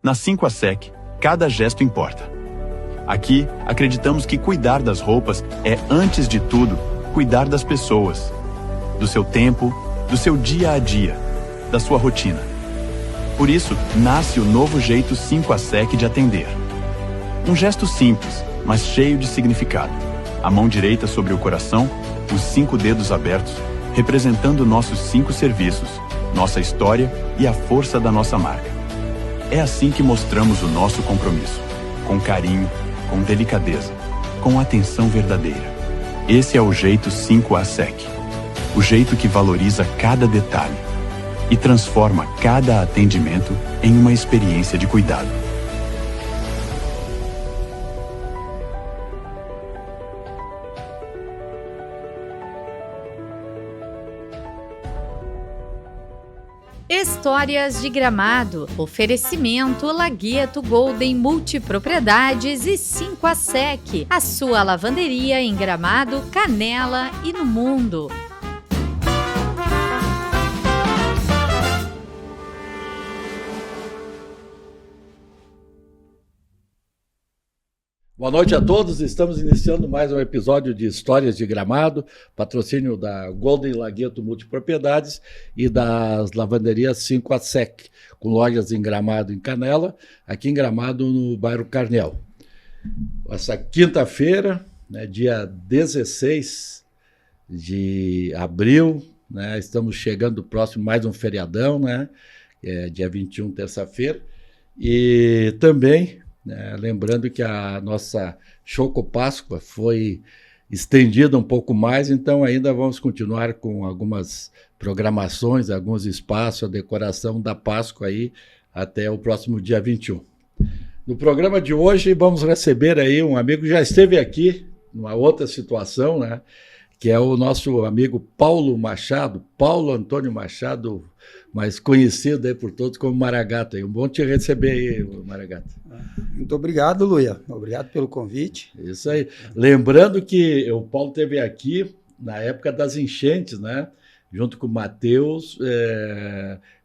Na 5ASEC, cada gesto importa. Aqui, acreditamos que cuidar das roupas é, antes de tudo, cuidar das pessoas, do seu tempo, do seu dia a dia, da sua rotina. Por isso, nasce o novo jeito 5ASEC de atender. Um gesto simples, mas cheio de significado. A mão direita sobre o coração, os 5 dedos abertos, representando nossos 5 serviços, nossa história e a força da nossa marca. É assim que mostramos o nosso compromisso, com carinho, com delicadeza, com atenção verdadeira. Esse é o jeito 5ASEC, o jeito que valoriza cada detalhe e transforma cada atendimento em uma experiência de cuidado. Histórias de Gramado. Oferecimento Lagueto Golden Multipropriedades e 5ASEC. A sua lavanderia em Gramado, Canela e no mundo. Boa noite a todos, estamos iniciando mais um episódio de Histórias de Gramado, patrocínio da Golden Lagueto Multipropriedades e das lavanderias 5ASEC, com lojas em Gramado e em Canela, aqui em Gramado no bairro Carnel. Essa quinta-feira, né, dia 16 de abril, né, estamos chegando próximo mais um feriadão, né, dia 21, terça-feira, e também... lembrando que a nossa Choco Páscoa foi estendida um pouco mais, então ainda vamos continuar com algumas programações, alguns espaços, a decoração da Páscoa aí até o próximo dia 21. No programa de hoje vamos receber aí um amigo que já esteve aqui numa outra situação, né? Que é o nosso amigo Paulo Machado, Paulo Antônio Machado, mais conhecido aí por todos como Maragato. Um bom te receber aí, Maragato. Muito obrigado, Luia. Obrigado pelo convite. Isso aí. Lembrando que o Paulo esteve aqui na época das enchentes, né? Junto com o Matheus,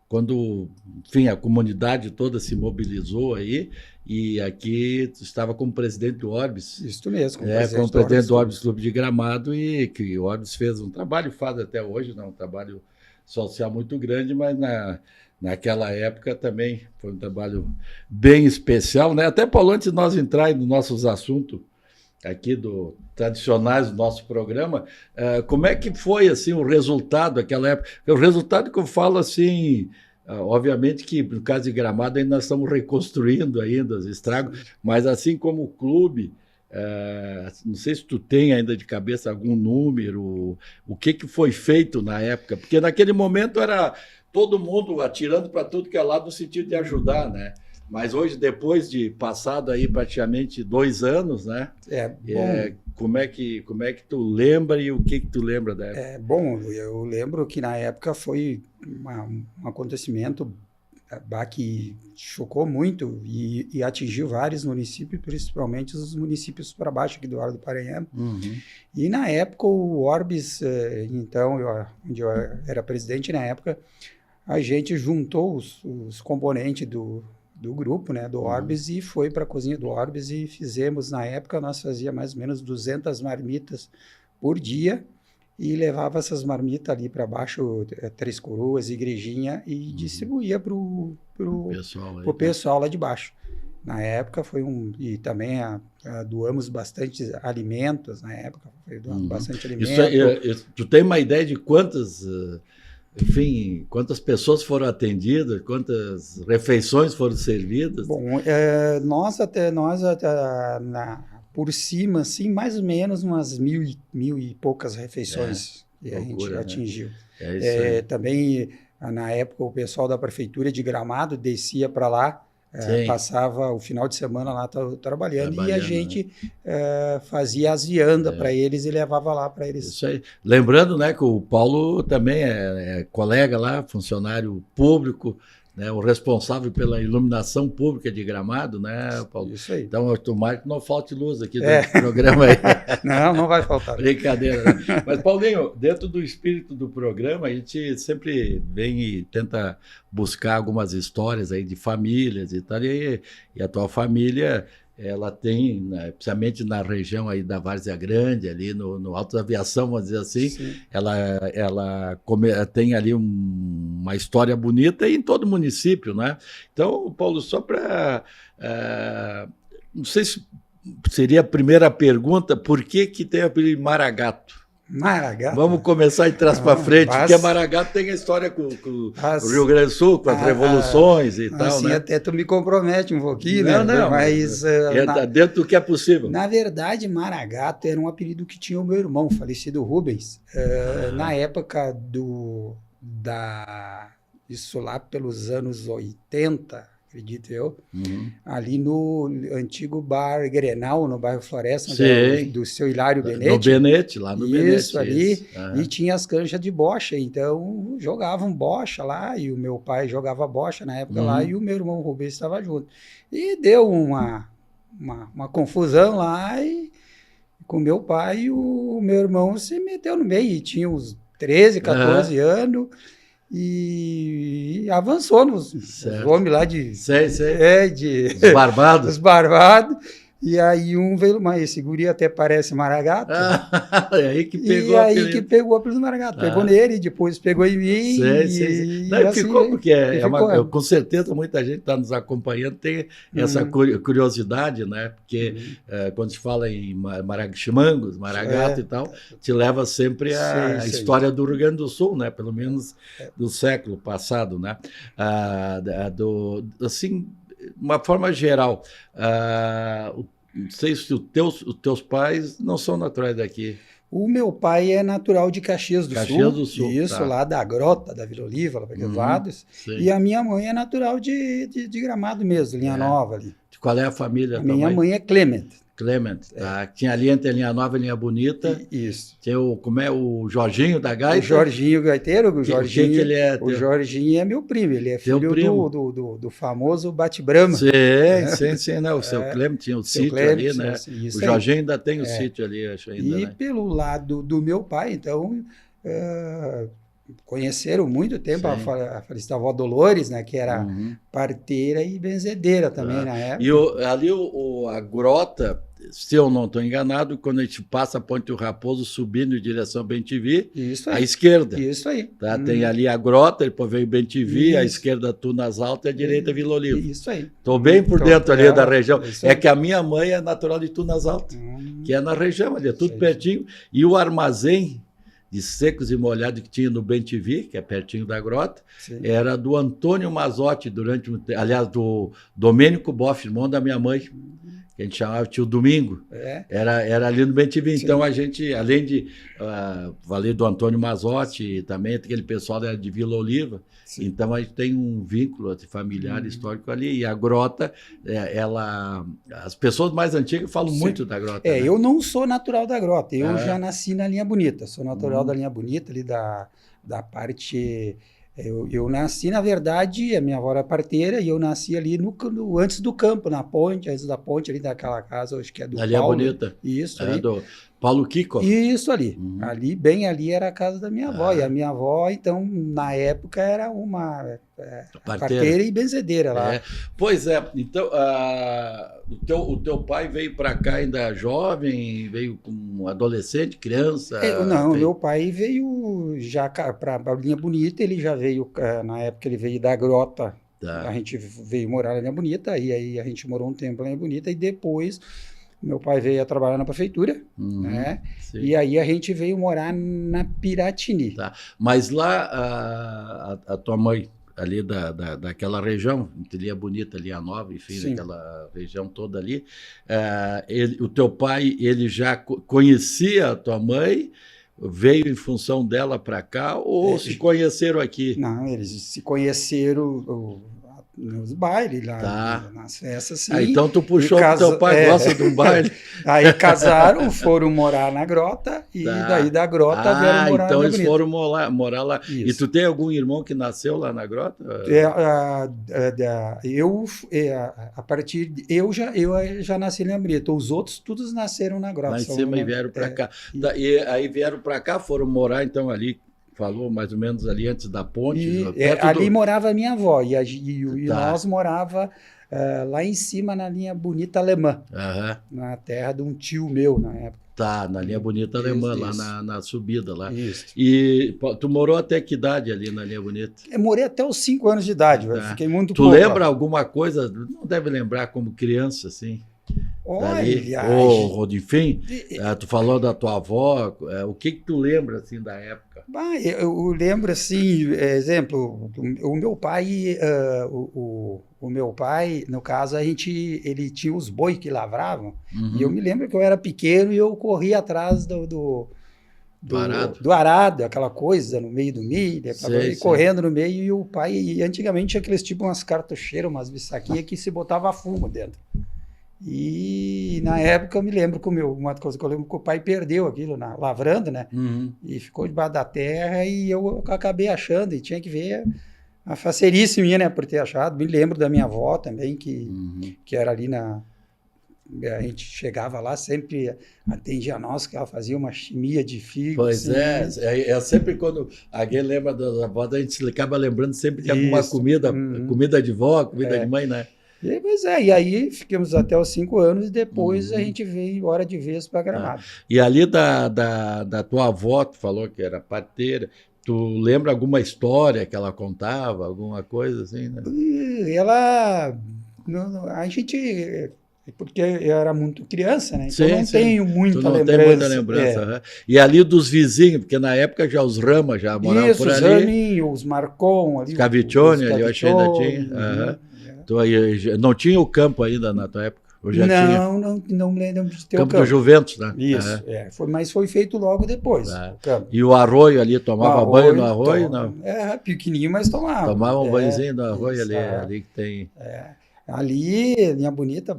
quando, enfim, a comunidade toda se mobilizou aí, e aqui estava como presidente do Orbis. Isso mesmo, como presidente do Orbis Clube de Gramado, e que o Orbis fez um trabalho, faz até hoje, um trabalho social muito grande, mas naquela época também foi um trabalho bem especial, né? Até, Paulo, antes de nós entrarmos nos nossos assuntos aqui tradicionais do nosso programa, como é que foi assim, o resultado daquela época? O resultado que eu falo assim... obviamente que no caso de Gramado ainda nós estamos reconstruindo ainda os estragos, mas assim como o clube, não sei se tu tem ainda de cabeça algum número, o que foi feito na época, porque naquele momento era todo mundo atirando para tudo que é lado no sentido de ajudar, né? Mas hoje, depois de passado aí praticamente 2 anos, né? Como é que tu lembra e o que tu lembra da época? Bom, eu lembro que na época foi um acontecimento que chocou muito e atingiu vários municípios, principalmente os municípios para baixo aqui do Vale do Paranhama. Uhum. E na época o Orbis, então, onde eu era presidente na época, a gente juntou os componentes do grupo, né, do Orbis, e foi para a cozinha do Orbis e fizemos, na época, nós fazíamos mais ou menos 200 marmitas por dia e levava essas marmitas ali para baixo, Três Coroas, Igrejinha, e distribuía para o pessoal lá de baixo. Na época foi e também doamos bastante alimentos, na época foi doando bastante alimento. Tu tem uma ideia de quantas... Enfim, quantas pessoas foram atendidas, quantas refeições foram servidas? Bom, nós por cima, assim, mais ou menos umas mil e poucas refeições que a gente atingiu. Né? Também, na época, o pessoal da Prefeitura de Gramado descia para lá, passava o final de semana lá trabalhando, e a gente fazia as viandas para eles e levava lá para eles. Isso aí. Lembrando, né, que o Paulo também é colega lá, funcionário público, né, o responsável pela iluminação pública de Gramado, né, Paulo? Isso aí. Então, tomara que não falte luz aqui do programa aí. Não vai faltar. Brincadeira, né? Mas, Paulinho, dentro do espírito do programa, a gente sempre vem e tenta buscar algumas histórias aí de famílias e tal, e a tua família, ela tem, né, principalmente na região aí da Várzea Grande, ali no Alto da Aviação, vamos dizer assim, ela tem ali uma história bonita em todo o município, né? Então, Paulo, só para... não sei se seria a primeira pergunta, por que tem o apelido Maragato? Maragato? Vamos começar de trás para frente, porque Maragato tem a história com o Rio Grande do Sul, com as revoluções e tal, assim, né? Até tu me compromete um pouquinho, não, né? Não, mas entra dentro do que é possível. Na verdade, Maragato era um apelido que tinha o meu irmão, falecido Rubens, na época isso lá pelos anos 80, acredito eu, ali no antigo bar Grenal, no bairro Floresta, do seu Hilário Benete. No Benete, lá no Benete. Isso, ali, e tinha as canchas de bocha, então jogavam bocha lá, e o meu pai jogava bocha na época lá, e o meu irmão Rubens estava junto. E deu uma confusão lá, e com meu pai, e o meu irmão se meteu no meio, e tinha uns 13, 14 anos, e avançou nos homens lá de... Os barbados. Os barbados. E aí veio, mas esse guri até parece Maragato. É aí que pegou o apelido Maragato. Pegou nele, depois pegou em mim. Não, assim, ficou, porque com certeza muita gente está nos acompanhando, tem essa curiosidade, né? Porque quando se fala em Chimangos, Maragato e tal, te leva sempre a história do Rio Grande do Sul, né? Pelo menos do século passado, né? Assim, uma forma geral, não sei se os teus pais não são naturais daqui. O meu pai é natural de Caxias do Sul. Isso, tá. Lá da Grota, da Vila Oliva, lá para aqueles lados. E a minha mãe é natural de Gramado mesmo, Linha Nova ali. Qual é a família? Minha mãe é Clement. Tá. Tinha ali entre a Linha Nova e a Linha Bonita. Isso. Tem o Jorginho da Gaita. O Jorginho Gaiteiro, o Jorginho. Que ele é? O Jorginho é meu primo, ele é filho do famoso Bate-Brama. Sim, né? O seu Clemente tinha o sítio ali, né? O Jorginho ainda tem o sítio ali, acho ainda. E pelo lado do meu pai, então, conheceram muito tempo a falecida avó Dolores, né? Que era parteira e benzedeira também na época. E ali a grota, se eu não estou enganado, quando a gente passa a Ponte do Raposo subindo em direção a Bem-TV, à esquerda. Isso aí. Tá? Tem ali a grota, depois vem Bem-TV, à esquerda Tunas Altas e à direita Vila Oliva. Isso aí. Estou bem por dentro ali da região. É que a minha mãe é natural de Tunas Altas, que é na região ali, é tudo pertinho. E o armazém de secos e molhados que tinha no Bem-TV, que é pertinho da grota, era do Antônio Mazotti, aliás, do Domênico Boff, irmão da minha mãe, que a gente chamava tio Domingo. Era ali no Bem-TV. Então a gente, além de valer do Antônio Mazotti, também aquele pessoal era de Vila Oliva, então a gente tem um vínculo familiar histórico ali. E a grota, as pessoas mais antigas falam muito da grota. Né? Eu não sou natural da grota, eu já nasci na Linha Bonita, sou natural da Linha Bonita, ali da parte... Eu nasci, na verdade, a minha avó era parteira e eu nasci ali antes do campo, na ponte, antes da ponte, ali daquela casa, acho que é do ali Paulo. Ali é bonita. Isso, ali. Do Paulo Kiko. Isso ali. Bem ali era a casa da minha avó. E a minha avó, então, na época, era uma parteira e benzedeira lá. Pois é. Então, o teu pai veio para cá ainda jovem, veio como adolescente, criança? Meu pai veio já para a Linha Bonita, ele já veio, na época ele veio da Grota, a gente veio morar na Linha Bonita, e aí a gente morou um tempo na Linha Bonita, e depois meu pai veio a trabalhar na prefeitura, né? E aí a gente veio morar na Piratini. Tá. Mas lá a tua mãe, ali daquela região, entre Linha Bonita, Linha Nova, enfim, daquela região toda ali, o teu pai, ele já conhecia a tua mãe, veio em função dela para cá, ou se conheceram aqui? Não, eles se conheceram... nos bailes lá, Tá. nas festas, sim. Ah, então tu puxou E que teu pai gosta de um baile. Aí casaram, foram morar na grota e Tá. daí da grota vieram morar então na eles Bonita. foram morar lá. E Isso. tu tem algum irmão que nasceu lá na grota? Eu já nasci na Bonita. Os outros todos nasceram na grota. Lá em cima e vieram para cá. E aí vieram para cá, foram morar então ali, falou mais ou menos ali antes da ponte. Ali morava a minha avó e Tá. nós morava lá em cima na linha Bonita Alemã, Aham. na terra de um tio meu na época. Tá, na linha Bonita Alemã, lá Isso. na subida lá. Isso. E tu morou até que idade ali na linha Bonita? Eu morei até os 5 anos de idade, eu Tá. fiquei muito Tu pouco lembra lá. alguma coisa? Não deve lembrar como criança, assim? Dali? Olha, Ou, enfim, tu falou da tua avó, o que tu lembra, assim, da época? eu lembro assim, exemplo, o meu pai, o meu pai, no caso, ele tinha os boi que lavravam, Uhum. e eu me lembro que eu era pequeno e eu corria atrás do arado. do arado, aquela coisa no meio do milho, Sei. correndo no meio, e o pai, e antigamente tinha aqueles tipo umas cartucheiras, umas bisaquinhas que se botava fumo dentro. E na época eu me lembro uma coisa que eu lembro que o pai perdeu aquilo lavrando, né? Uhum. E ficou debaixo da terra e eu acabei achando, e tinha que ver a facerice minha, né, por ter achado. Me lembro da minha avó também, que era ali a gente chegava lá, sempre atendia a nós, que ela fazia uma chimia de figo. Pois assim, é sempre quando alguém lembra das avós, a gente acaba lembrando sempre de alguma Isso. comida de vó, comida de mãe, né? E aí ficamos até os 5 anos e depois a gente veio embora de vez para Gramado. E ali da tua avó, tu falou que era parteira, tu lembra alguma história que ela contava, alguma coisa assim, né? A gente, porque eu era muito criança, né? Então Sim, não sim. tenho muita Tu não lembrança. tem muita lembrança. aham. E ali dos vizinhos, porque na época já os Ramas já moravam Isso, por os ali. Zaninho, os Marcon ali. Os Caviccione, os ali eu achei ainda tinha. aham. Tu aí, não tinha o campo ainda na tua época? Ou já tinha? Não me lembro de ter Campo o do Juventus, né? Isso, Aham. mas foi feito logo depois, Ah. o campo. E o arroio ali, tomava banho no arroio? Tom- Não. Pequenininho, mas tomava. Tomava um banhozinho no arroio isso, ali que tem. Ali, Linha Bonita,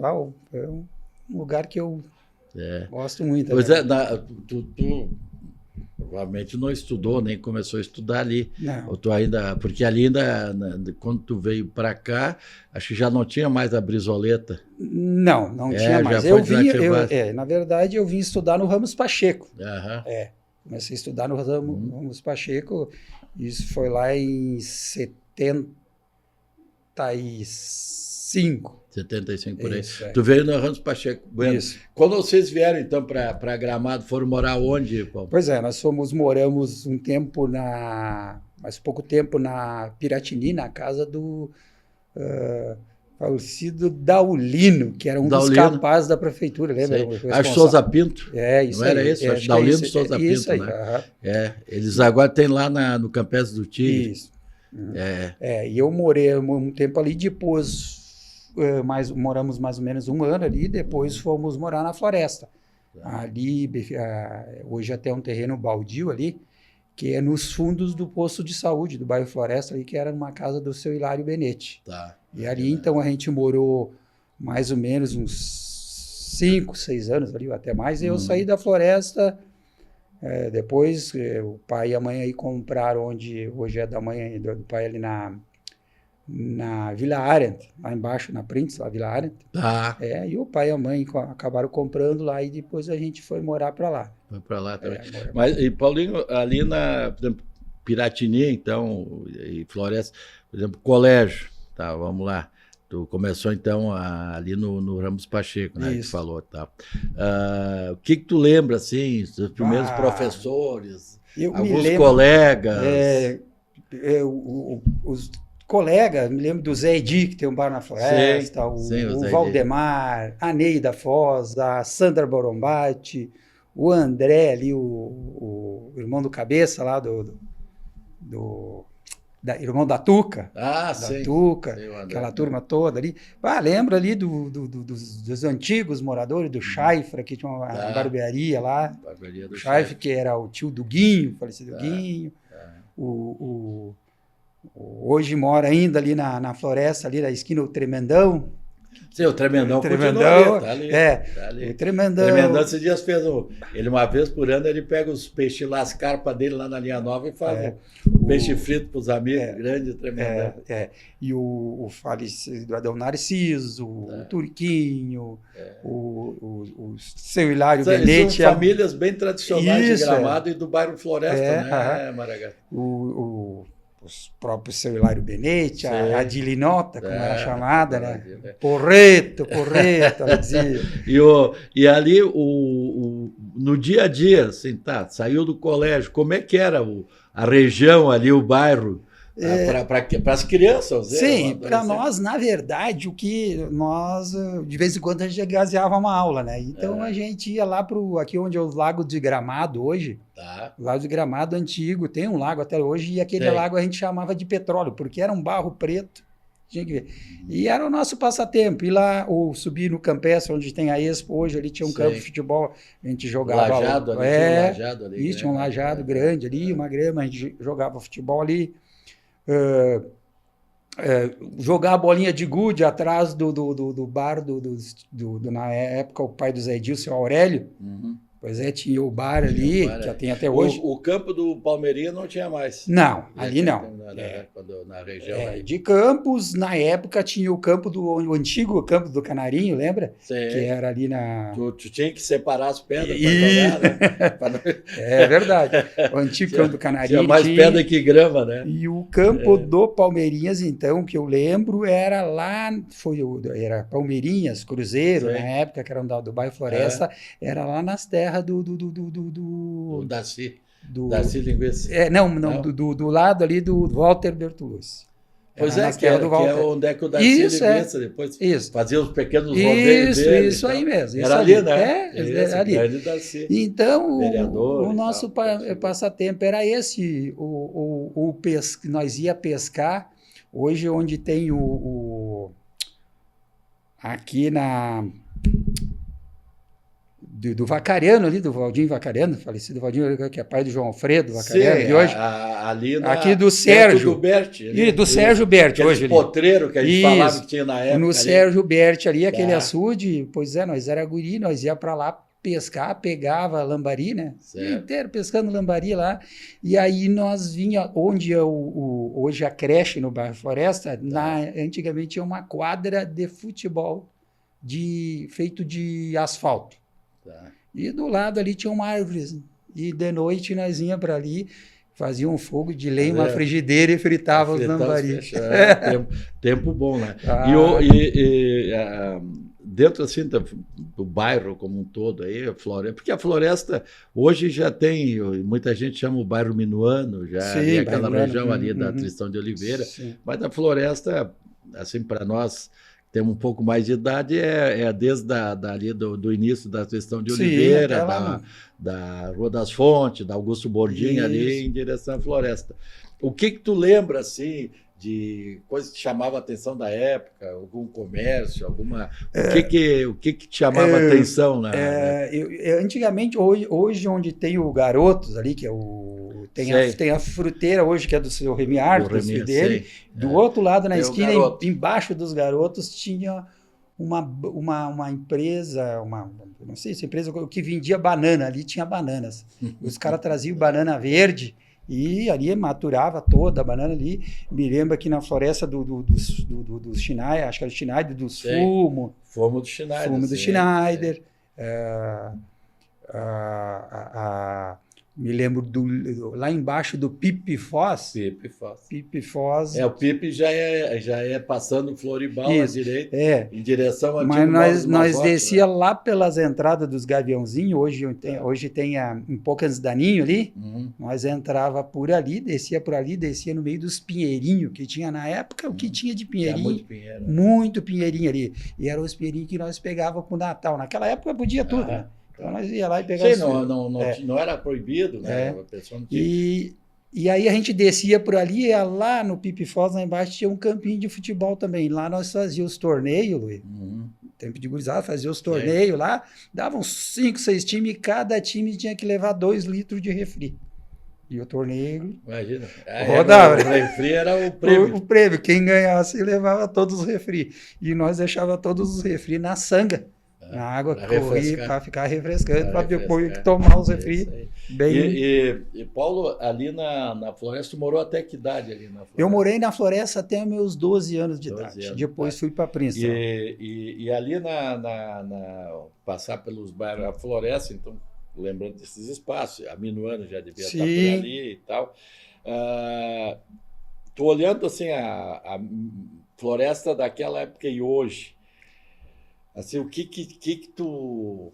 é um lugar que eu gosto muito. Pois né? tu provavelmente não estudou, nem começou a estudar ali. Não. Ou tu ainda, porque ali quando tu veio para cá, acho que já não tinha mais a Brizoleta. Não tinha já mais. foi desativado. Na verdade, eu vim estudar no Ramos Pacheco. Aham. Comecei a estudar no Ramos Pacheco. Isso foi lá em 75. 75 por aí. Isso, Tu veio no Ramos Pacheco. Bueno. Isso. Quando vocês vieram, então, para Gramado, foram morar onde, Paulo? Pois é, nós moramos um tempo mas pouco tempo na Piratini, na casa do falecido Daulino, que era um dos capazes da prefeitura, lembra? Acho Souza Pinto. Isso não era aí. isso? Acho Daulino Souza Pinto, isso aí, né? aham. Eles agora têm lá no Campestre do Tigre. Isso. E eu morei um tempo ali, depois moramos mais ou menos um ano ali, depois fomos morar na floresta. Ali, hoje até um terreno baldio ali, que é nos fundos do posto de saúde do bairro Floresta, ali, que era numa casa do seu Hilário Benetti. Tá. E ali, então, a gente morou mais ou menos uns 5, 6 anos ali, ou até mais, e eu saí da floresta. Depois, o pai e a mãe aí compraram onde hoje é da mãe e do pai ali na Vila Arendt, lá embaixo, na Prince, lá Vila Arendt. Tá. E o pai e a mãe acabaram comprando lá e depois a gente foi morar para lá. Foi para lá também. Mas, e Paulinho, ali por exemplo, Piratini, então, e Floresta, por exemplo, colégio, tá, vamos lá. Tu começou, então, ali no Ramos Pacheco, né? Isso. Que falou, tá. O que tu lembra, assim, dos primeiros professores, alguns colegas? Os colegas, me lembro do Zé Edi, que tem um bar na Floresta, o Valdemar, a Neida Foz, a Sandra Borombate, o André ali, o irmão do Cabeça lá irmão da Tuca. Sim. Tuca, aquela turma toda ali. Lembro ali dos antigos moradores do Chaifra, que tinha uma barbearia lá. O Chaifra, que era o tio do Guinho, falecido Guinho. Hoje mora ainda ali na floresta, ali na esquina do Tremendão. Sim, o Tremendão Tremendão, tá ali. tá ali. O Tremendão. Tremendão, esses dias fez ele uma vez por ano, ele pega os peixes lá, as carpas dele lá na linha nova e faz o peixe frito para os amigos, grande Tremendão. E o falecido Adão Narciso, o Turquinho, o seu Hilário Benete. São famílias bem tradicionais de Gramado e do bairro Floresta, né, Maragá? Os próprios seu Hilário Benete, a Dilinota, como era chamada, né? Porreto, ela dizia. E ali, no dia a dia, assim, saiu do colégio, como é que era a região ali, o bairro, para as crianças? Sim, para nós, na verdade, nós, de vez em quando, a gente gazeava uma aula, né? Então, a gente ia lá aqui onde é o Lago de Gramado hoje, o Lago de Gramado antigo, tem um lago até hoje, e aquele lago a gente chamava de petróleo, porque era um barro preto, tinha que ver. E era o nosso passatempo, ir lá, ou subir no campestre, onde tem a Expo, hoje ali tinha um campo de futebol, a gente jogava... Lajado ali, tinha um lajado ali. Isso, tinha um lajado grande ali, uma grama, a gente jogava futebol ali. Jogar a bolinha de gude atrás do bar na época o pai do Zé Edilson, o Aurélio. Pois tinha o bar ali, que tem até hoje. O campo do Palmeirinha não tinha mais. Não, ali não. Na região aí. De Campos, na época, tinha o campo o antigo campo do Canarinho, lembra? Sim. Que era ali na... Tu tinha que separar as pedras para jogar, né? É verdade. O antigo campo do Canarinho. Tinha mais pedra que grama, né? E o campo do Palmeirinhas, então, que eu lembro, era lá, era Palmeirinhas, Cruzeiro, na época, que era do bairro Floresta, era lá nas terras do Darcy. Darcy Linguiça. Do lado ali do Walter Bertolucci. Pois que é onde é que o Darcy Linguiça depois fazia os pequenos rodeios dele. Isso aí mesmo. Era ali, né? Era ali. Então, o nosso passatempo era esse, nós ia pescar, hoje onde tem aqui do Vacariano ali, do Valdinho Vacariano, falecido Valdinho, que é pai do João Alfredo Vacariano, de hoje. Aqui do Sérgio. Do Berti. E do Sérgio Berti, hoje. Potreiro que a gente falava que tinha na época. No Sérgio Berti ali, aquele açude, nós era guri, nós ia para lá pescar, pegava lambari, né? O dia inteiro pescando lambari lá. E aí nós vinha onde hoje a creche no bairro Floresta, antigamente tinha uma quadra de futebol feito de asfalto. E do lado ali tinha uma árvore. E de noite nós íamos para ali, fazia um fogo de lenha, uma frigideira e fritava os lambari. Tempo bom, né? Dentro assim do bairro como um todo aí, porque a Floresta hoje já tem, muita gente chama o bairro Minuano, já aquela região ali da Tristão de Oliveira, mas a Floresta, assim, para nós temos um pouco mais de idade, desde ali do início da Tristão de Oliveira, da Rua das Fontes, da Augusto Bordim, ali em direção à Floresta. O que tu lembra, assim, de coisas que chamavam a atenção da época, algum comércio, alguma... O que te chamava a atenção? Antigamente, hoje onde tem o Garotos ali, que é tem a fruteira hoje, que é do seu Remy Arthur, dele. Do outro lado, na esquina, embaixo dos Garotos, tinha uma empresa, não sei se empresa que vendia banana, ali tinha bananas. Os caras traziam banana verde e ali maturava toda a banana ali. Me lembro aqui na floresta do Schneider, acho que era o Schneider, dos Fumo do Schneider. Fumo do Schneider. Me lembro lá embaixo do Pipe Foz. Pipe Foz. O Pipe já é passando Floribal à direita, em direção ao Mas nós descia lá pelas entradas dos Gaviãozinhos, hoje tem em Poucas Daninho ali, nós entrava por ali, descia no meio dos pinheirinhos que tinha na época, o que tinha de pinheirinho. Muito pinheirinho ali. E eram os pinheirinhos que nós pegávamos para o Natal. Naquela época podia tudo, né? Então nós ia lá e pegava... Não era proibido, né? A pessoa não tinha... E aí a gente descia por ali, ia lá no Pipe Foz, lá embaixo tinha um campinho de futebol também. Lá nós fazíamos os torneios, Luiz. Tempo de gurizada, fazia os torneios lá, davam 5, 6 times, e cada time tinha que levar 2 litros de refri. E o torneio Imagina. rodava. O refri era o prêmio. O prêmio. Quem ganhasse levava todos os refri. E nós deixava todos os refri na sanga. Na água correr para ficar refrescante, para depois tomar os refri. E Paulo, ali na floresta, tu morou até que idade ali na floresta? Eu morei na floresta até meus 12 anos de idade. Depois fui para Princeton. E ali passar pelos bairros, a floresta, então, lembrando desses espaços, a Minuano já devia estar por ali e tal. Tu olhando assim a floresta daquela época e hoje, assim, o que tu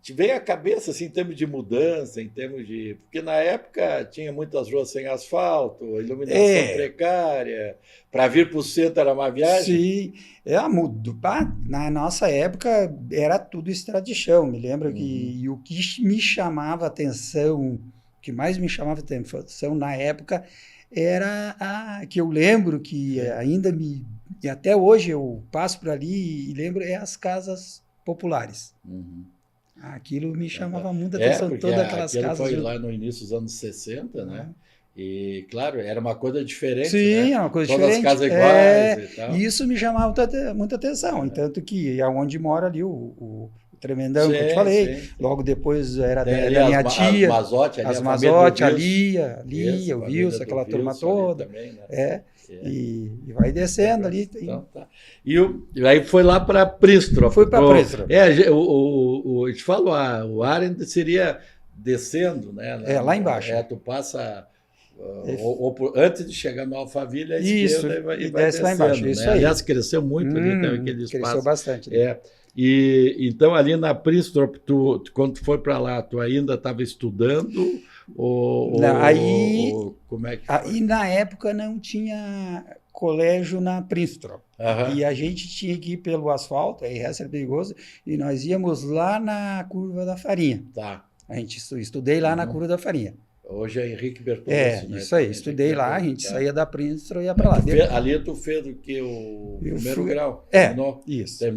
te veio à cabeça assim, em termos de mudança, em termos de... Porque na época tinha muitas ruas sem asfalto, iluminação precária, para vir para o centro era uma viagem. Sim, na nossa época era tudo estrada de chão, me lembro que o que me chamava atenção, o que mais me chamava atenção na época era que eu lembro que ainda e até hoje eu passo por ali e lembro, as casas populares. Aquilo me chamava muita atenção, todas aquelas casas. Foi lá no início dos anos 60, né? E, claro, era uma coisa diferente, Sim, né? É uma coisa todas diferente. Todas as casas iguais e tal. E isso me chamava muita atenção. Tanto que é onde mora ali o Tremendão, que eu te falei. Logo depois era da minha tia. As Mazotti, ali, o Wilson, aquela turma toda. Também, né? E vai descendo ali. Então, tá. E aí foi lá para Princeton. Foi para Princeton. Eu te falo, o Arendt seria descendo, né? Lá embaixo. Tu passa... antes de chegar no Alphaville, à esquerda e vai descendo, lá embaixo. Isso aí. Aliás, cresceu muito ali, tem aquele espaço. Cresceu bastante. E então ali na Princeton, quando tu foi para lá, tu ainda estava estudando? Como é que foi? Aí na época não tinha colégio na Princeton. E a gente tinha que ir pelo asfalto, aí era perigoso, e nós íamos lá na Curva da Farinha. Tá. A gente estudei lá na Curva da Farinha. Hoje é Henrique Bertolucci, né? Isso aí. Estudei lá, a gente saía da Princeton e ia para lá. Ali tu fez o que? O primeiro grau? Terminou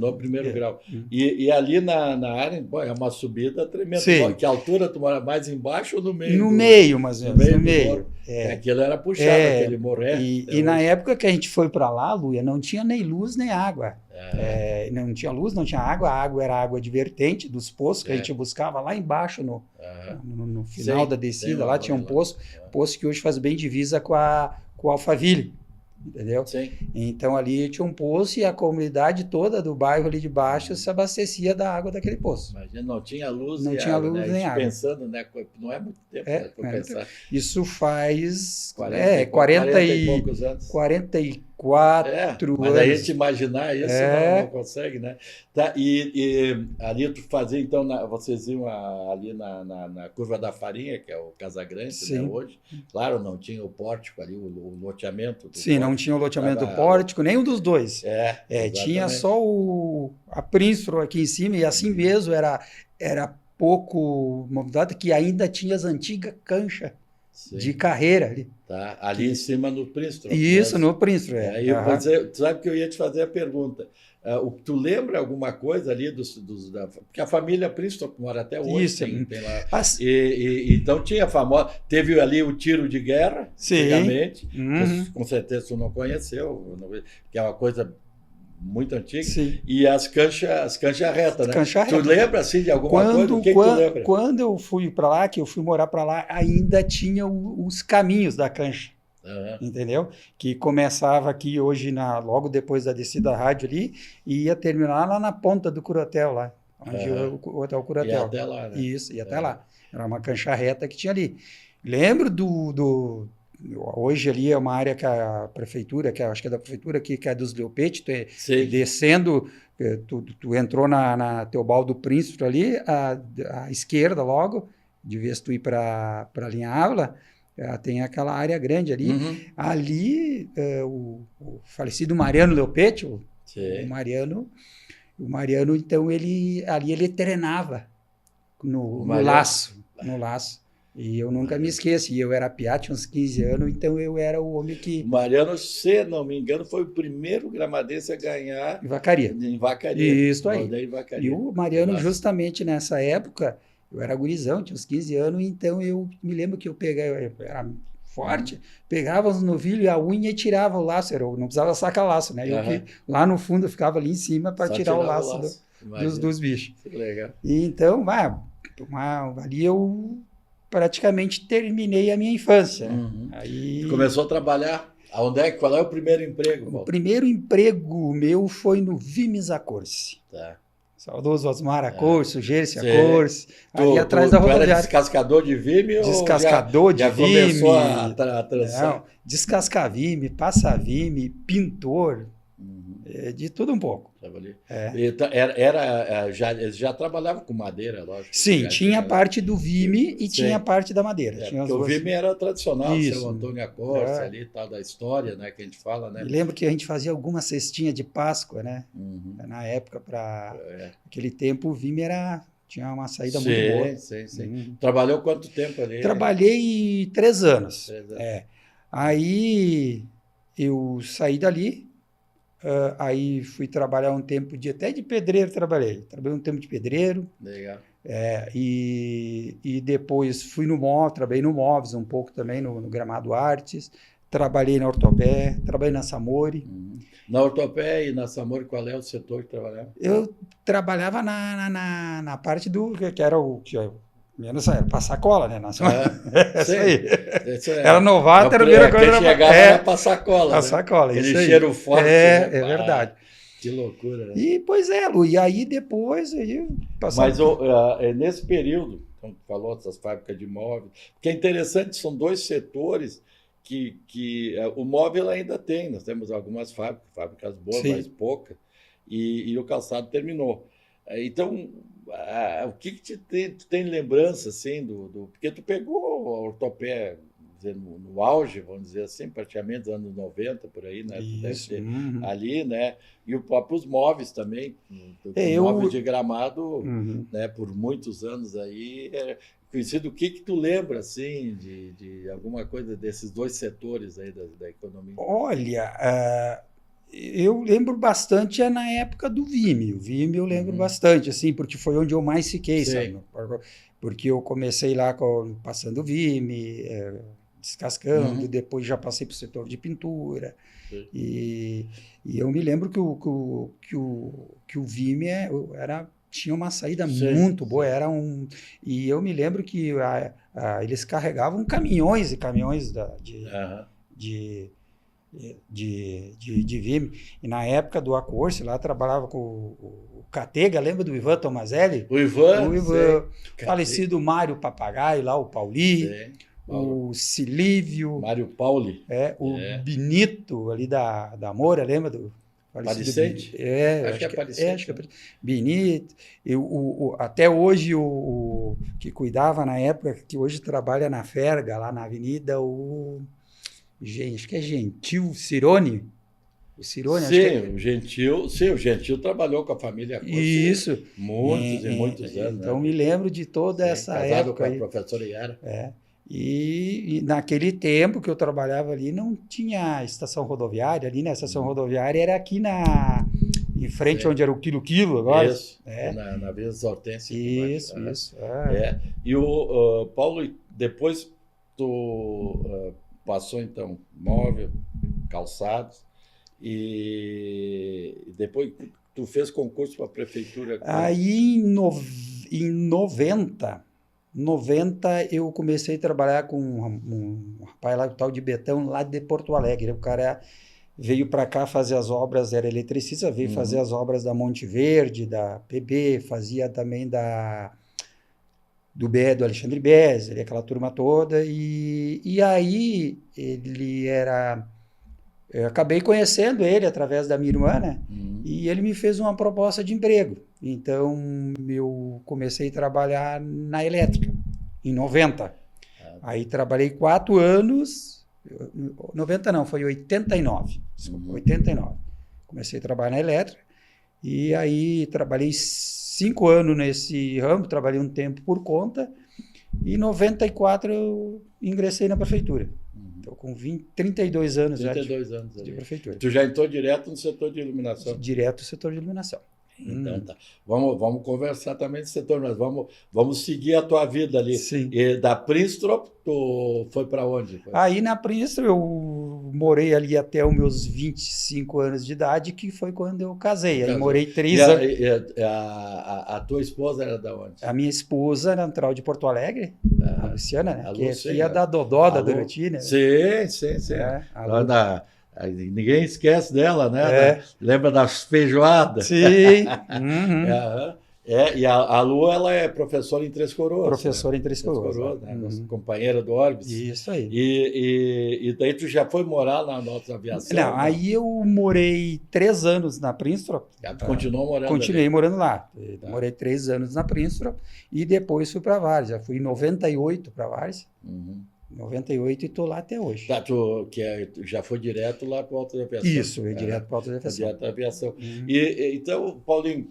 o primeiro grau. E ali na área, é uma subida tremenda. Sim. Que altura tu mora mais embaixo ou no meio? No meio, mais ou menos. No meio. Aquilo era puxado, aquele morré. E na época que a gente foi para lá, Luia, não tinha nem luz nem água. Não tinha luz, não tinha água. A água era água de vertente dos poços que a gente buscava lá embaixo no final da descida. Lá tinha um poço que hoje faz bem divisa com o Alphaville, entendeu? Sim. Então ali tinha um poço e a comunidade toda do bairro ali de baixo se abastecia da água daquele poço. Imagina, não tinha luz nem água. Pensando, né? Não é muito tempo para pensar. Isso faz 40 e poucos anos. 44 mas anos. a gente imaginar isso não consegue, né? Tá, e ali tu fazia, então, vocês iam ali na Curva da Farinha, que é o Casagrande, né, hoje. Claro, não tinha o pórtico ali, o loteamento. Sim, não tinha o loteamento do pórtico, nenhum dos dois. Tinha só a Princeton aqui em cima, e assim mesmo era pouco movimentado, que ainda tinha as antigas canchas de carreira ali. Tá, ali em cima no Princeton. Isso, no Princeton. Tu sabe que eu ia te fazer a pergunta. Tu lembra alguma coisa ali porque a família Princeton mora até hoje. Isso. Tem lá. Então tinha a famosa... Teve ali o tiro de guerra, antigamente. Que, com certeza tu não conheceu, que é uma coisa muito antiga. Sim. E as canchas retas, né? Tu lembra assim de alguma coisa? O que tu lembra? Quando eu fui para lá, que eu fui morar para lá, ainda tinha os caminhos da cancha. Entendeu? Que começava aqui hoje, logo depois da descida da rádio ali, e ia terminar lá na ponta do Curatel, lá, onde o Hotel Curatel. Ia até lá, né? Isso, ia até lá. Era uma cancha reta que tinha ali. Lembro hoje ali é uma área que a prefeitura, acho que é da prefeitura, que é dos Leopete, descendo, tu entrou na Teobaldo Príncipe ali, à esquerda logo, de vez tu ir para a linha Ávila, tem aquela área grande ali. Ali, o falecido Mariano Leopete, o Mariano, então, ele treinava no laço. E eu nunca me esqueço. E eu era piá, tinha uns 15 anos, então eu era o homem que... Mariano, se não me engano, foi o primeiro gramadense a ganhar... Em Vacaria. Isso aí. E o Mariano, justamente nessa época, eu era gurizão, tinha uns 15 anos, então eu me lembro que eu era forte, pegava os novilhos e a unha e tirava o laço, eu não precisava sacar laço, né? Lá no fundo eu ficava ali em cima para tirar o laço dos bichos. Que legal. E então, ali eu praticamente terminei a minha infância. Aí, começou a trabalhar? Qual é o primeiro emprego? O primeiro emprego meu foi no Vimes Acorce. Tá. Saudoso Osmar Acorce, o Gerce Acorce, ali atrás Tu da rodoviária. era descascador de vime? Descascador de vime. Já começou a transição? Não, descascar vime, passar vime, pintor, de tudo um pouco. Eles já trabalhavam com madeira, lógico. Sim, tinha a parte do vime e tinha a parte da madeira. Porque o vime era tradicional, seu Antônio Acorce, ali, tal, da história, né, que a gente fala, né? E lembro que a gente fazia alguma cestinha de Páscoa, né? Na época, para aquele tempo, o vime tinha uma saída muito boa. Sim. Trabalhou quanto tempo ali? Trabalhei 3 anos. Aí eu saí dali. Aí fui trabalhar um tempo até de pedreiro trabalhei um tempo de pedreiro. Legal. E depois fui trabalhei no Móveis um pouco também, no Gramado Artes, trabalhei na Ortopé, trabalhei na Samori. Na Ortopé e na Samori, qual é o setor que trabalhava? Eu trabalhava na parte que era o... Menos passar cola, né? Isso aí. Era novato, era a primeira coisa. Quem chegava era passar cola. Passar cola, aquele isso aí. Cheiro forte. É verdade. Que loucura, né? E, pois Lu, e aí depois... Mas nesse período, como tu falou, essas fábricas de móveis, porque é interessante, são 2 setores que o móvel ainda tem. Nós temos algumas fábricas boas, mas poucas, e o calçado terminou. Então... o que tu tem lembrança, assim, porque tu pegou a Ortopé no auge, vamos dizer assim, praticamente nos anos 90, por aí, né? Isso. Deve ter ali, né? E os próprios móveis também, móveis de Gramado, né? Por muitos anos aí, conhecido. O que tu lembra, assim, de alguma coisa desses 2 setores aí da economia? Olha, eu lembro bastante na época do Vime. O Vime eu lembro bastante, assim, porque foi onde eu mais fiquei, sabe? Porque eu comecei lá passando Vime, descascando, depois já passei para o setor de pintura. E eu me lembro que o Vime tinha uma saída muito boa. E eu me lembro que eles carregavam caminhões e caminhões de Vime. E na época do Acorce, lá trabalhava com o Catega, lembra do Ivan Tomazelli? O Ivan falecido Mário Papagaio, lá o Pauli, o Silívio. Mário Pauli. O Benito, ali da Moura, lembra do Palicente? Acho que é Palicente. Benito. Até hoje, o que cuidava na época, que hoje trabalha na Ferga, lá na avenida, acho que é Gentil Cirone. O Cirone, o Gentil trabalhou com a família Acorce. Isso. Muitos anos. Então, me lembro de toda essa casado época. Com a professora Iara. E naquele tempo que eu trabalhava ali, não tinha estação rodoviária ali, né? A estação rodoviária era aqui em frente onde era o Quilo agora. Isso, na Vila das Hortências. Isso. E o Paulo, depois tu passou, então, móvel, calçados, e depois tu fez concurso para a prefeitura. Aí, em 90, eu comecei a trabalhar com um rapaz lá, o tal de Betão, lá de Porto Alegre. O cara veio para cá fazer as obras, era eletricista, veio fazer as obras da Monte Verde, da PB, fazia também do Alexandre Bezerra, aquela turma toda, e aí eu acabei conhecendo ele através da minha irmã, né? E ele me fez uma proposta de emprego. Então, eu comecei a trabalhar na elétrica, em 90. Aí trabalhei 4 anos, 90 não, foi 89. 89. Comecei a trabalhar na elétrica, e aí trabalhei 5 anos nesse ramo, trabalhei um tempo por conta, e em 94 eu ingressei na prefeitura. Estou com 32 anos já de prefeitura. Tu já entrou direto no setor de iluminação? Direto no setor de iluminação. Então tá. Vamos conversar também desse setor, mas vamos seguir a tua vida ali. Sim. E da Prinstrop, tu foi para onde? Aí na Princeton eu morei ali até os meus 25 anos de idade, que foi quando eu casei. Aí morei 3 anos. A tua esposa era da onde? A minha esposa era natural de Porto Alegre, a Luciana, né? A Que é Lu, sim, filha da Dodó, da Lu. Doroti, né? Sim. A Lu. Ninguém esquece dela, né? É. Lembra das feijoadas? Sim. Uhum. E a Lu, ela é professora em Três Coroas. Professora em Três Coroas. Né? Nossa companheira do Orbis. Isso aí. E daí tu já foi morar na nossa aviação? Não, aí eu morei 3 anos na Princeton. Tu continuou morando Continuei ali? morando lá. Tá. Morei 3 anos na Princeton e depois fui para Vares. Já fui em 98 para Vares. 98 e estou lá até hoje. Tá, tu já foi direto lá para o Alto da Aviação? Isso, eu ia direto para o Alto da Aviação. Direto da aviação. Então, Paulinho,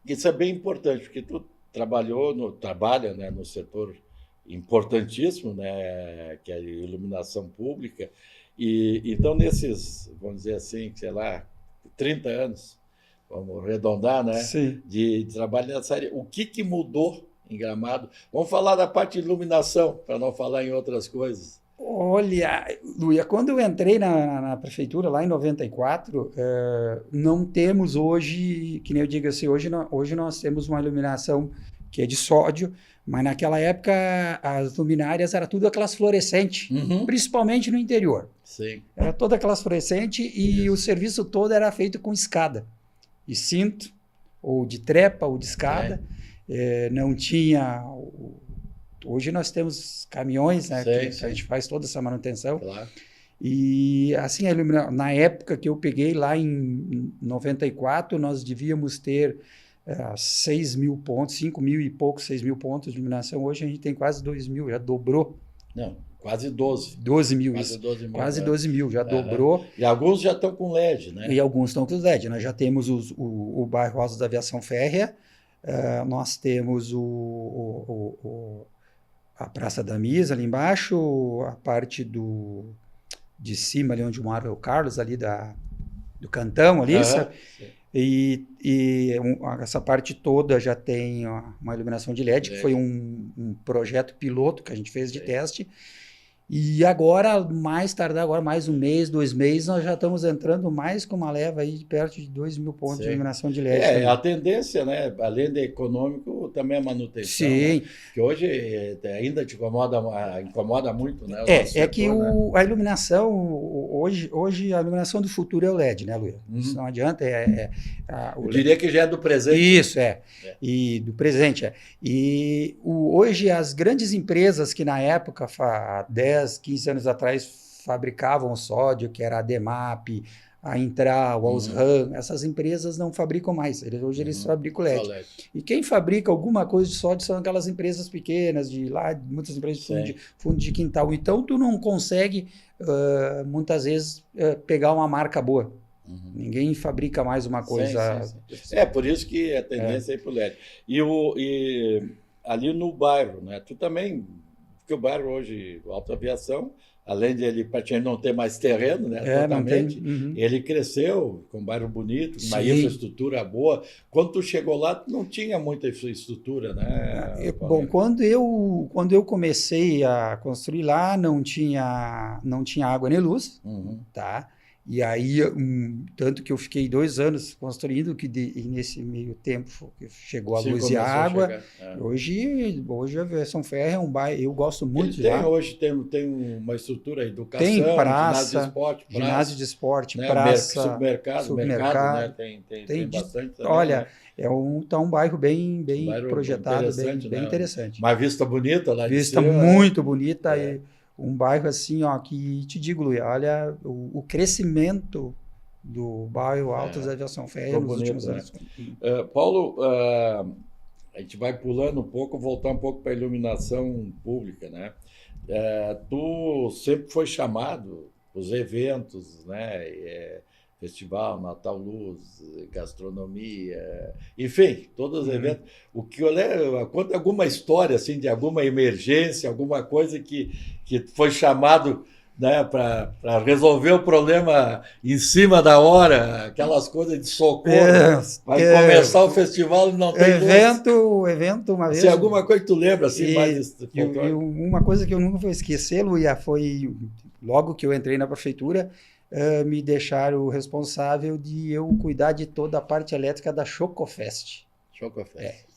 isso é bem importante, porque tu trabalha, né, no setor importantíssimo, né, que é a iluminação pública, e então nesses, vamos dizer assim, sei lá, 30 anos, vamos arredondar, né, Sim. de trabalho nessa área, o que mudou em Gramado? Vamos falar da parte de iluminação, para não falar em outras coisas. Olha, Luia, quando eu entrei na prefeitura, lá em 94, não temos hoje, que nem eu digo assim, hoje nós temos uma iluminação que é de sódio, mas naquela época as luminárias eram tudo aquelas fluorescentes, principalmente no interior. Sim. Era toda aquelas fluorescentes e o serviço todo era feito com escada e cinto, ou de trepa, ou de escada. Não tinha... Hoje nós temos caminhões, né, que a gente faz toda essa manutenção. Claro. E assim, na época que eu peguei lá em 94, nós devíamos ter 6 mil pontos, 5 mil e poucos, 6 mil pontos de iluminação. Hoje a gente tem quase 2 mil, já dobrou. Não, quase 12. 12 mil, quase isso. 12 mil. Quase 12 mil, já dobrou. E alguns já estão com LED, né? E alguns estão com LED. Nós já temos o bairro Rosa da Aviação Férrea, nós temos a Praça da Misa ali embaixo, a parte de cima ali onde mora o Carlos, ali do Cantão ali, e essa parte toda já tem uma iluminação de LED, que foi um projeto piloto que a gente fez de teste. E agora, mais um mês, 2 meses, nós já estamos entrando mais com uma leva aí de perto de 2 mil pontos de iluminação de LED. A tendência, né? Além de econômico, também a manutenção. Sim. Né? Que hoje ainda te incomoda muito, né? Que a iluminação, hoje a iluminação do futuro é o LED, né, Luia? Isso não adianta. Eu diria que já é do presente. Isso, e do presente, E hoje as grandes empresas que na época, há 10, 15 anos atrás, fabricavam sódio, que era a DEMAP, a Intral, a Osram, essas empresas não fabricam mais. Hoje eles fabricam LED. E quem fabrica alguma coisa de sódio são aquelas empresas pequenas, muitas empresas de fundo de quintal. Então, tu não consegue, muitas vezes, pegar uma marca boa. Ninguém fabrica mais uma coisa... Sim. É por isso que a tendência é ir para o LED. E ali no bairro, né? Tu também... Porque o bairro hoje, o Alto Aviação, além de ele praticamente não ter mais terreno, né, totalmente, ele cresceu com um bairro bonito, uma infraestrutura boa. Quando tu chegou lá, tu não tinha muita infraestrutura, né? Bom, quando eu comecei a construir lá, não tinha água nem luz, tá? E aí, tanto que eu fiquei 2 anos construindo, e nesse meio tempo chegou a luz e a água. Hoje a Aviação Férrea é um bairro, eu gosto muito de lá. Hoje tem uma estrutura, educação, tem praça, ginásio de esporte, né, praça, supermercado, né? Tem bastante também. Olha, né? Tá um bairro bem projetado, bem interessante. Uma vista bonita lá de cima. Vista muito bonita um bairro assim, que te digo, Luia, olha o crescimento do bairro Alto da Aviação Férrea nos últimos anos. Paulo, a gente vai pulando um pouco, voltar um pouco para a iluminação pública, né? Tu sempre foi chamado os eventos, né? Festival, Natal Luz, gastronomia, enfim, todos os eventos. O que conta alguma história assim de alguma emergência, alguma coisa que foi chamado né, para resolver o problema em cima da hora, aquelas coisas de socorro. Vai começar o festival e não tem evento uma vez. Se alguma coisa que tu lembra, assim, mais... E uma coisa que eu nunca vou esquecer, Luia, foi logo que eu entrei na prefeitura, me deixaram responsável de eu cuidar de toda a parte elétrica da Chocofest.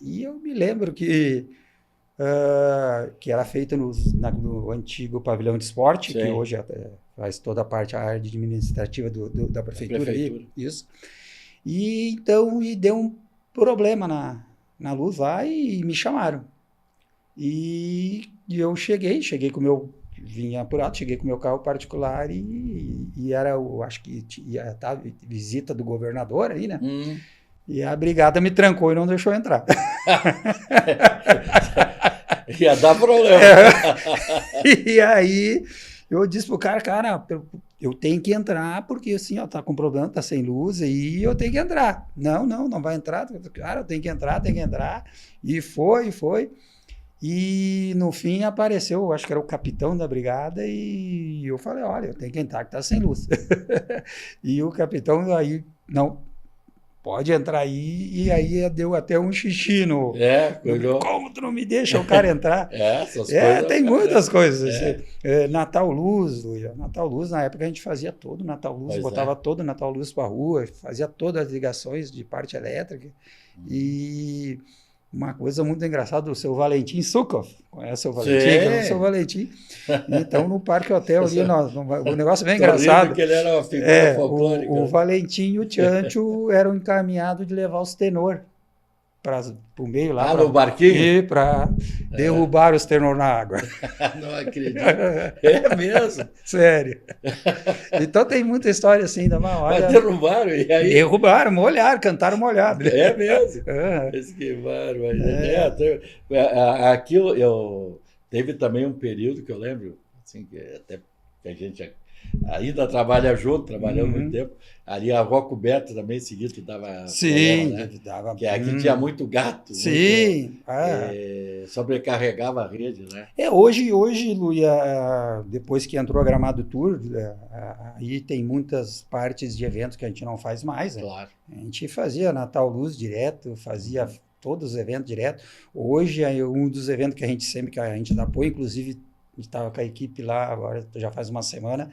E eu me lembro que era feita no antigo pavilhão de esporte, que hoje faz toda a parte, a área administrativa da prefeitura. Isso. E então deu um problema na luz lá e me chamaram. E eu cheguei com o meu... Vinha apurado, cheguei com o meu carro particular e era, acho que ia estar visita do governador aí, né? E a brigada me trancou e não deixou entrar. Ia dar problema. E aí eu disse pro cara, eu tenho que entrar porque assim, ó, tá com problema, tá sem luz e eu tenho que entrar. Não vai entrar. Cara, eu tenho que entrar. E foi. E no fim apareceu, acho que era o capitão da brigada, e eu falei, olha, eu tenho que entrar que tá sem luz. E o capitão aí, não, pode entrar aí, e aí deu até um xixi no... Como tu não me deixa o cara entrar? Essas coisas... Tem muitas coisas. Natal Luz, na época a gente fazia todo Natal Luz, botava todo Natal Luz pra rua, fazia todas as ligações de parte elétrica, e... Uma coisa muito engraçada, o seu Valentim Sukov, conhece o Valentim? O seu Valentim. Então, no Parque Hotel ali, o negócio é bem engraçado. Que ele era uma figura folclórica. O Valentim e o Tchancho eram encaminhados de levar os tenor para o meio lá. No barquinho? Para derrubar os tenor na água. Não acredito. É mesmo? Sério. Então tem muita história assim. Mas derrubaram e aí? Derrubaram, molharam, cantaram molhado. É mesmo? Esquivaram. Aquilo, teve também um período que eu lembro, assim, que até que a gente ainda trabalha junto, trabalhando muito tempo. Ali a Rua Coberta também, em seguida, dava problema, né? Dava. Que aqui tinha muito gato. Sim. Sobrecarregava a rede, né? Hoje, Luia, depois que entrou a Gramado Tour, aí tem muitas partes de eventos que a gente não faz mais. Né? Claro. A gente fazia Natal Luz direto, fazia todos os eventos direto. Hoje, um dos eventos que a gente dá apoio, inclusive... A gente estava com a equipe lá, agora já faz uma semana,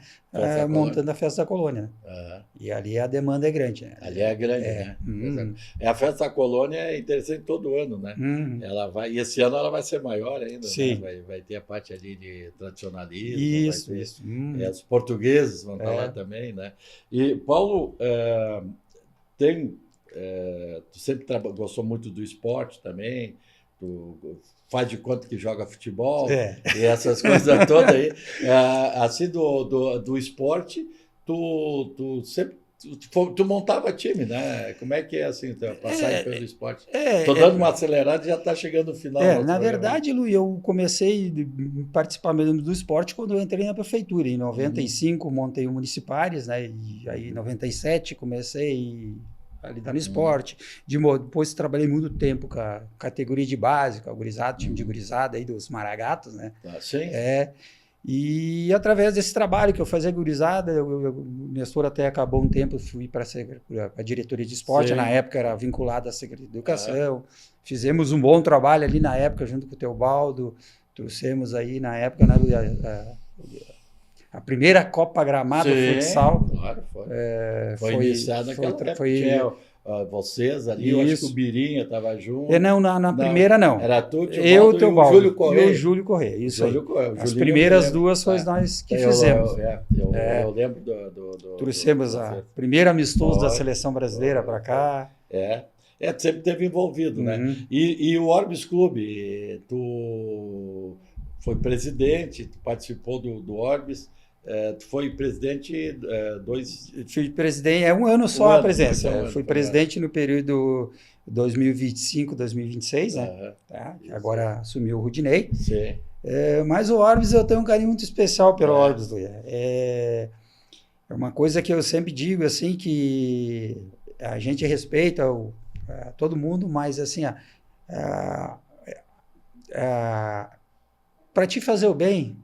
montando a Festa da Colônia. Né? E ali a demanda é grande. Né? Ali é grande, né? A Festa da Colônia é interessante todo ano, né? Ela vai, e esse ano ela vai ser maior ainda. Sim. Né? Vai ter a parte ali de tradicionalismo. Isso. Os portugueses vão estar lá também, né? E, Paulo, tu sempre gostou muito do esporte também, tu faz de conta que joga futebol e essas coisas todas aí. Assim, do esporte, tu sempre tu montava time, né? Como é que é assim, a passagem pelo esporte? Estou dando uma acelerada e já está chegando no final. Na verdade, Lu, eu comecei a participar mesmo do esporte quando eu entrei na prefeitura. Em 95 montei o Municipários, né? E aí em 97 comecei a lidar no esporte. Depois trabalhei muito tempo com a categoria de base, com a gurizada, time de gurizada aí dos Maragatos, né? Sim. E através desse trabalho que eu fazia gurizada, o Nestor até acabou um tempo, fui para a diretoria de esporte, na época era vinculada à Secretaria de Educação. Fizemos um bom trabalho ali na época, junto com o Teobaldo, trouxemos aí na época a primeira Copa Gramado Futsal. Claro, foi iniciada naquela época. Vocês ali, eu acho que o Birinha estava junto. Não, na primeira não. Era tu, eu, o Teobaldo, Júlio Correia. E o Júlio Correia, isso aí. As primeiras duas foi nós que fizemos. Eu lembro trouxemos a primeira amistoso da seleção brasileira para cá. Sempre teve envolvido, né? E o Orbis Clube, tu foi presidente, tu participou do Orbis. Tu foi presidente Fui presidente, um ano só a presença. Fui presidente no período 2025, 2026, né? Agora assumiu o Rudinei. Sim. Mas o Orbis, eu tenho um carinho muito especial pelo Orbis, Luia. É uma coisa que eu sempre digo, assim, que a gente respeita todo mundo, mas, assim, para te fazer o bem,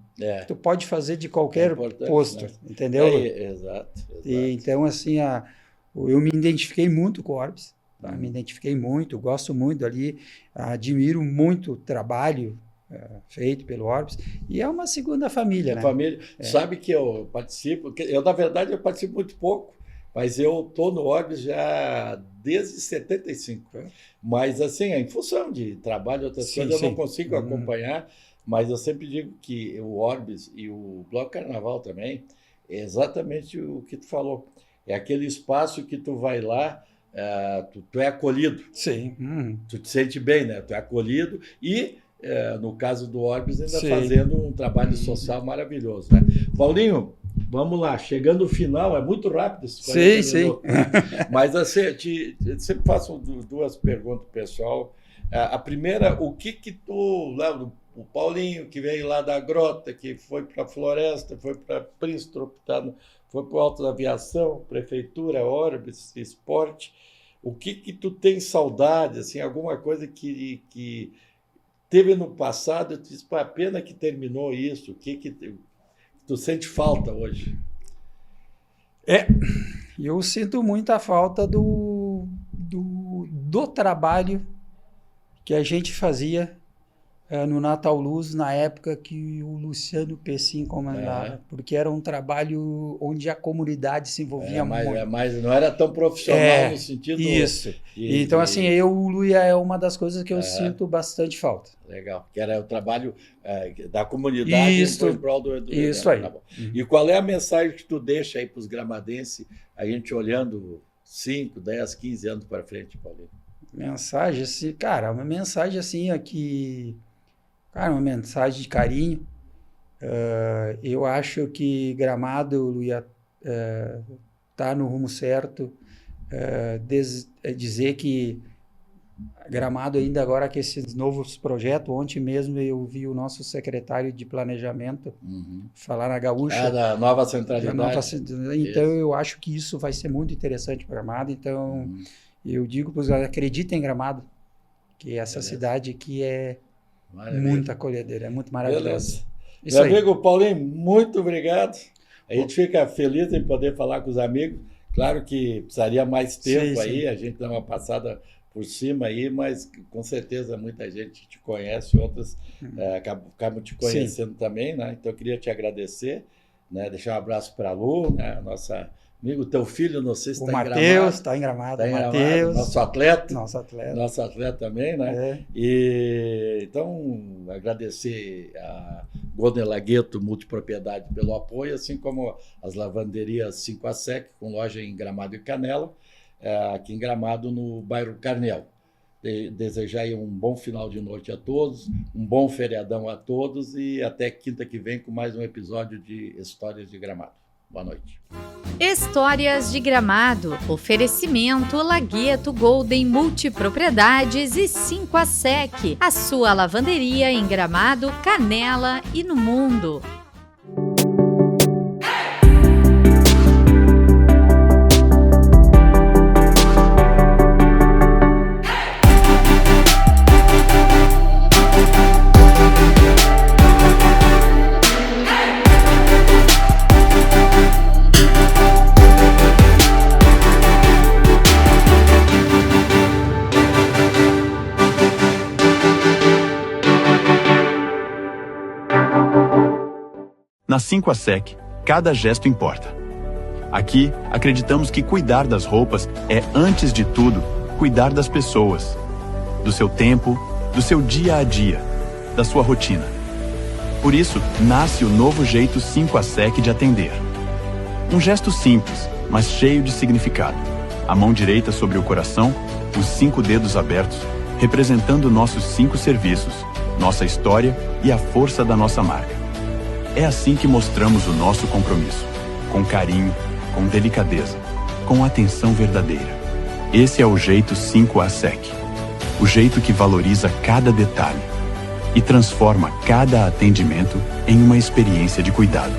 tu pode fazer de qualquer posto, né? Entendeu? Exato. E, então, assim, eu me identifiquei muito com o Orbis, tá? Me identifiquei muito, gosto muito ali, admiro muito o trabalho feito pelo Orbis, e é uma segunda família, né? Família. Sabe que eu participo, na verdade, eu participo muito pouco, mas eu estou no Orbis já desde 75. Mas, assim, em função de trabalho e outras coisas, eu não consigo acompanhar, mas eu sempre digo que o Orbis e o Bloco Carnaval também é exatamente o que tu falou. É aquele espaço que tu vai lá, tu é acolhido. Sim. Tu te sente bem, né? Tu é acolhido e, no caso do Orbis, ainda fazendo um trabalho social maravilhoso, né? Paulinho, vamos lá. Chegando no final, é muito rápido esse 40 minutos, né? Mas assim, eu sempre faço duas perguntas, pessoal. A primeira, o que tu... O Paulinho, que veio lá da Grota, que foi para a Floresta, foi para Princeton, foi para o Alto da Aviação, Prefeitura, Orbis, Esporte. O que tu tem saudade, assim, alguma coisa que teve no passado, tu disse, a pena que terminou isso, o que tu sente falta hoje? Eu sinto muita falta do trabalho que a gente fazia no Natal Luz, na época que o Luciano Pessim comandava, porque era um trabalho onde a comunidade se envolvia muito. Não era tão profissional no sentido... Isso. Então, assim, o Luia é uma das coisas que eu sinto bastante falta. Legal, que era o trabalho da comunidade em prol do Isso aí. Tá bom. E qual é a mensagem que tu deixa aí para os gramadenses, a gente olhando 5, 10, 15 anos para frente, Paulinho? Mensagem, assim, cara, uma mensagem assim aqui... Cara, uma mensagem de carinho. Eu acho que Gramado está no rumo certo. Dizer que Gramado ainda agora com esses novos projetos, ontem mesmo eu vi o nosso secretário de planejamento falar na Gaúcha. Da nova centralidade. Então eu acho que isso vai ser muito interessante para Gramado. Então eu digo para os galera, acreditem em Gramado, que essa cidade aqui é muito acolhedeira, é muito maravilhosa. Meu amigo Paulinho, muito obrigado. A gente fica feliz em poder falar com os amigos. Claro que precisaria mais tempo aí, a gente dá uma passada por cima aí, mas com certeza muita gente te conhece, outras acabam te conhecendo também, né? Então eu queria te agradecer, né? Deixar um abraço para a Lu, né? Nossa amigo, teu filho, não sei se está em Gramado. O Matheus está em Gramado. Nosso atleta. Nosso atleta também, né? E então, agradecer a Golden Lagueto Multipropriedade pelo apoio, assim como as lavanderias 5 a Sec, com loja em Gramado e Canela, aqui em Gramado, no bairro Carnel. Desejar aí um bom final de noite a todos, um bom feriadão a todos e até quinta que vem com mais um episódio de Histórias de Gramado. Boa noite. Histórias de Gramado. Oferecimento Lagueto Golden Multipropriedades e 5 a Sec. A sua lavanderia em Gramado, Canela e no mundo. Na 5 a Sec, cada gesto importa. Aqui, acreditamos que cuidar das roupas é, antes de tudo, cuidar das pessoas, do seu tempo, do seu dia a dia, da sua rotina. Por isso, nasce o novo jeito 5 a Sec de atender. Um gesto simples, mas cheio de significado. A mão direita sobre o coração, os 5 dedos abertos, representando nossos 5 serviços, nossa história e a força da nossa marca. É assim que mostramos o nosso compromisso, com carinho, com delicadeza, com atenção verdadeira. Esse é o jeito 5 a Sec, o jeito que valoriza cada detalhe e transforma cada atendimento em uma experiência de cuidado.